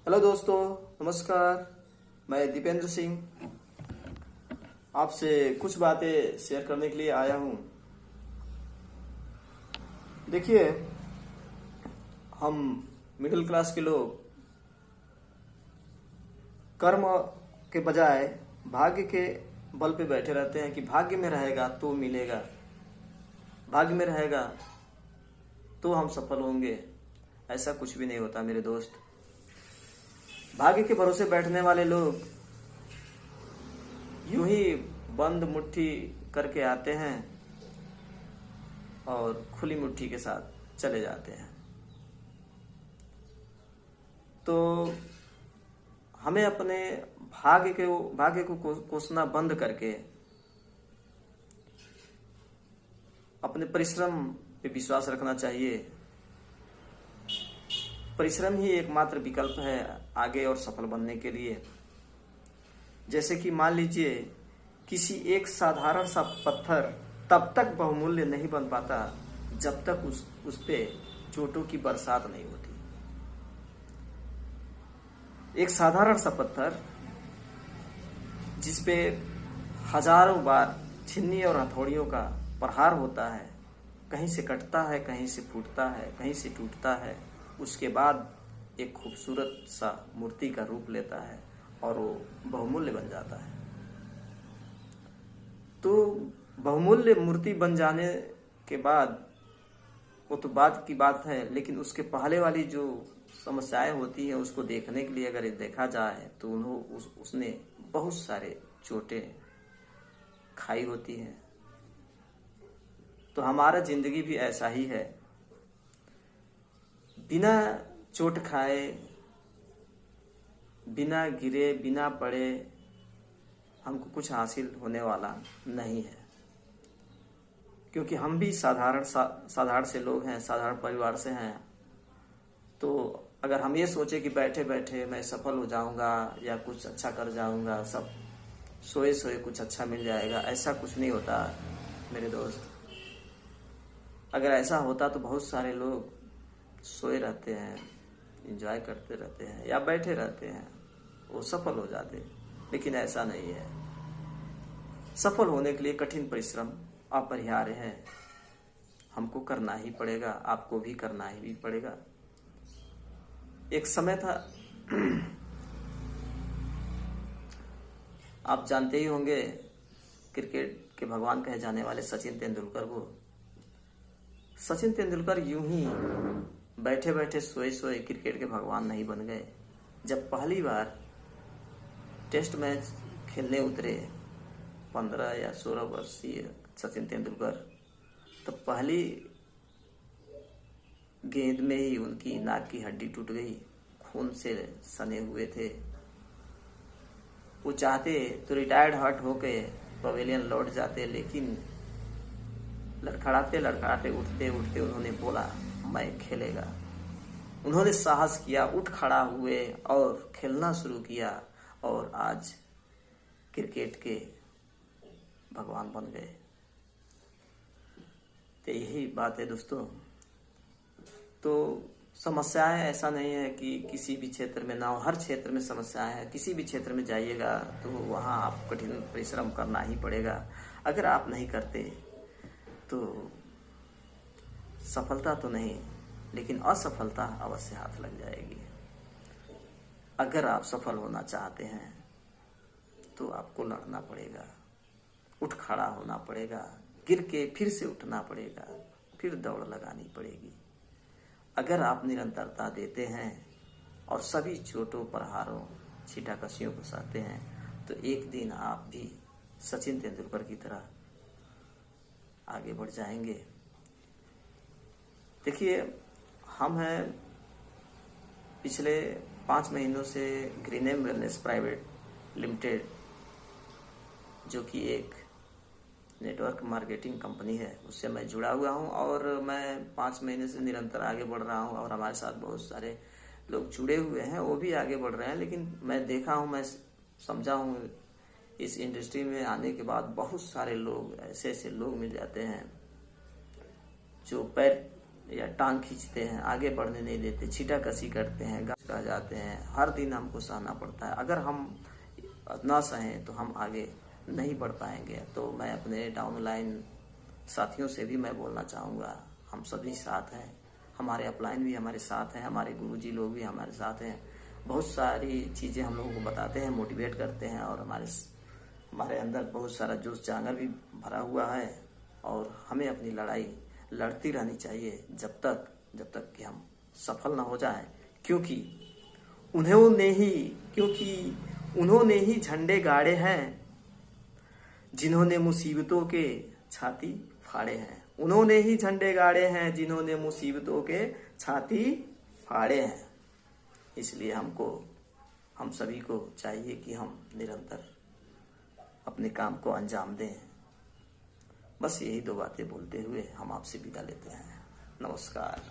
Hello दोस्तों, नमस्कार। मैं दीपेंद्र सिंह आपसे कुछ बातें शेयर करने के लिए आया हूँ। देखिए, हम मिडिल क्लास के लोग कर्म के बजाय भाग्य के बल पे बैठे रहते हैं कि भाग्य में रहेगा तो मिलेगा, भाग्य में रहेगा तो हम सफल होंगे। ऐसा कुछ भी नहीं होता मेरे दोस्त। भाग्य के भरोसे बैठने वाले लोग यूं ही बंद मुट्ठी करके आते हैं और खुली मुट्ठी के साथ चले जाते हैं। तो हमें अपने भाग्य को कोसना बंद करके अपने परिश्रम पे विश्वास रखना चाहिए। परिश्रम ही एकमात्र विकल्प है आगे और सफल बनने के लिए। जैसे कि मान लीजिए, किसी एक साधारण सा पत्थर तब तक बहुमूल्य नहीं बन पाता जब तक उस पे चोटों की बरसात नहीं होती। एक साधारण सा पत्थर जिसपे हजारों बार छिन्नी और हथौड़ियों का प्रहार होता है, कहीं से कटता है, कहीं से फूटता है, कहीं से टूटता है, उसके बाद एक खूबसूरत सा मूर्ति का रूप लेता है और वो बहुमूल्य बन जाता है। तो बहुमूल्य मूर्ति बन जाने के बाद वो तो बाद की बात है, लेकिन उसके पहले वाली जो समस्याएं होती है उसको देखने के लिए अगर देखा जाए तो उसने बहुत सारे चोटें खाई होती हैं। तो हमारा जिंदगी भी ऐसा ही है। बिना चोट खाए, बिना गिरे, बिना पड़े हमको कुछ हासिल होने वाला नहीं है। क्योंकि हम भी साधारण से लोग हैं, साधारण परिवार से हैं। तो अगर हम ये सोचे कि बैठे बैठे मैं सफल हो जाऊंगा या कुछ अच्छा कर जाऊंगा, सब सोए सोए कुछ अच्छा मिल जाएगा, ऐसा कुछ नहीं होता मेरे दोस्त। अगर ऐसा होता तो बहुत सारे लोग सोए रहते हैं, एंजॉय करते रहते हैं या बैठे रहते हैं, वो सफल हो जाते। लेकिन ऐसा नहीं है। सफल होने के लिए कठिन परिश्रम अपरिहार्य है। हमको करना ही पड़ेगा, आपको भी करना ही पड़ेगा। एक समय था आप जानते ही होंगे, क्रिकेट के भगवान कहे जाने वाले सचिन तेंदुलकर को। सचिन तेंदुलकर यूं ही बैठे बैठे सोए सोए क्रिकेट के भगवान नहीं बन गए। जब पहली बार टेस्ट मैच खेलने उतरे 15 या 16 वर्षीय सचिन तेंदुलकर, तो पहली गेंद में ही उनकी नाक की हड्डी टूट गई, खून से सने हुए थे। वो चाहते तो रिटायर्ड हर्ट होके पवेलियन लौट जाते, लेकिन लड़खड़ाते लड़खड़ाते उठते उठते उन्होंने बोला मैं खेलेगा। उन्होंने साहस किया, उठ खड़ा हुए और खेलना शुरू किया और आज क्रिकेट के भगवान बन गए। तो यही बात है दोस्तों। तो समस्याएं ऐसा नहीं है कि किसी भी क्षेत्र में ना हो, हर क्षेत्र में समस्याएं हैं। किसी भी क्षेत्र में जाइएगा तो वहाँ आप कठिन परिश्रम करना ही पड़ेगा। अगर आप नहीं करते तो सफलता तो नहीं, लेकिन असफलता अवश्य हाथ लग जाएगी। अगर आप सफल होना चाहते हैं तो आपको लड़ना पड़ेगा, उठ खड़ा होना पड़ेगा, गिर के फिर से उठना पड़ेगा, फिर दौड़ लगानी पड़ेगी। अगर आप निरंतरता देते हैं और सभी चोटों, प्रहारों, छींटाकसियों को सहते हैं तो एक दिन आप भी सचिन तेंदुलकर की तरह आगे बढ़ जाएंगे। देखिए, हम हैं पिछले 5 महीनों से ग्रीनेम वेलनेस प्राइवेट लिमिटेड, जो कि एक नेटवर्क मार्केटिंग कंपनी है, उससे मैं जुड़ा हुआ हूं और मैं 5 महीने से निरंतर आगे बढ़ रहा हूं और हमारे साथ बहुत सारे लोग जुड़े हुए हैं, वो भी आगे बढ़ रहे हैं। लेकिन मैं देखा हूं, मैं समझा हूं, इस इंडस्ट्री में आने के बाद बहुत सारे लोग, ऐसे ऐसे लोग मिल जाते हैं जो पैर या टांग खींचते हैं, आगे बढ़ने नहीं देते, छीटाकशी करते हैं, गाज कह जाते हैं, हर दिन हमको सहना पड़ता है। अगर हम ना सहें तो हम आगे नहीं बढ़ पाएंगे। तो मैं अपने डाउनलाइन साथियों से भी मैं बोलना चाहूँगा, हम सभी साथ हैं, हमारे अपलाइन भी हमारे साथ हैं, हमारे गुरुजी लोग भी हमारे साथ हैं। बहुत सारी चीज़ें हम लोगों को बताते हैं, मोटिवेट करते हैं, और हमारे अंदर बहुत सारा जोश जांगर भी भरा हुआ है। और हमें अपनी लड़ाई लड़ती रहनी चाहिए जब तक कि हम सफल ना हो जाएं, क्योंकि उन्होंने ही झंडे गाड़े हैं जिन्होंने मुसीबतों के छाती फाड़े हैं। उन्होंने ही झंडे गाड़े हैं जिन्होंने मुसीबतों के छाती फाड़े हैं। इसलिए हम सभी को चाहिए कि हम निरंतर अपने काम को अंजाम दें। बस यही दो बातें बोलते हुए हम आपसे विदा लेते हैं। नमस्कार।